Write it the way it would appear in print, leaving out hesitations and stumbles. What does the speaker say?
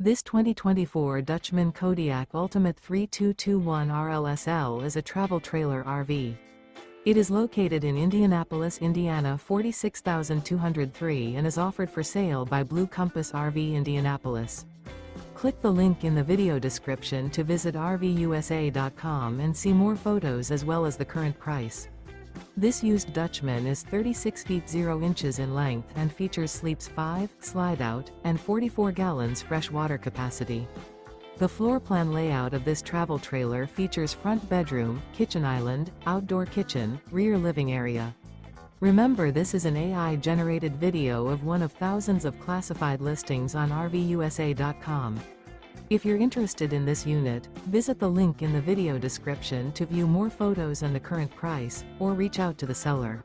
This 2024 Dutchmen Kodiak Ultimate 3221 RLSL is a travel trailer RV. It is located in Indianapolis, Indiana 46203 and is offered for sale by Blue Compass RV Indianapolis. Click the link in the video description to visit RVUSA.com and see more photos as well as the current price. This used Dutchman is 36 feet 0 inches in length and features sleeps 5, slide-out, and 44 gallons fresh water capacity. The floor plan layout of this travel trailer features front bedroom, kitchen island, outdoor kitchen, rear living area. Remember, this is an AI-generated video of one of thousands of classified listings on RVUSA.com. If you're interested in this unit, visit the link in the video description to view more photos and the current price, or reach out to the seller.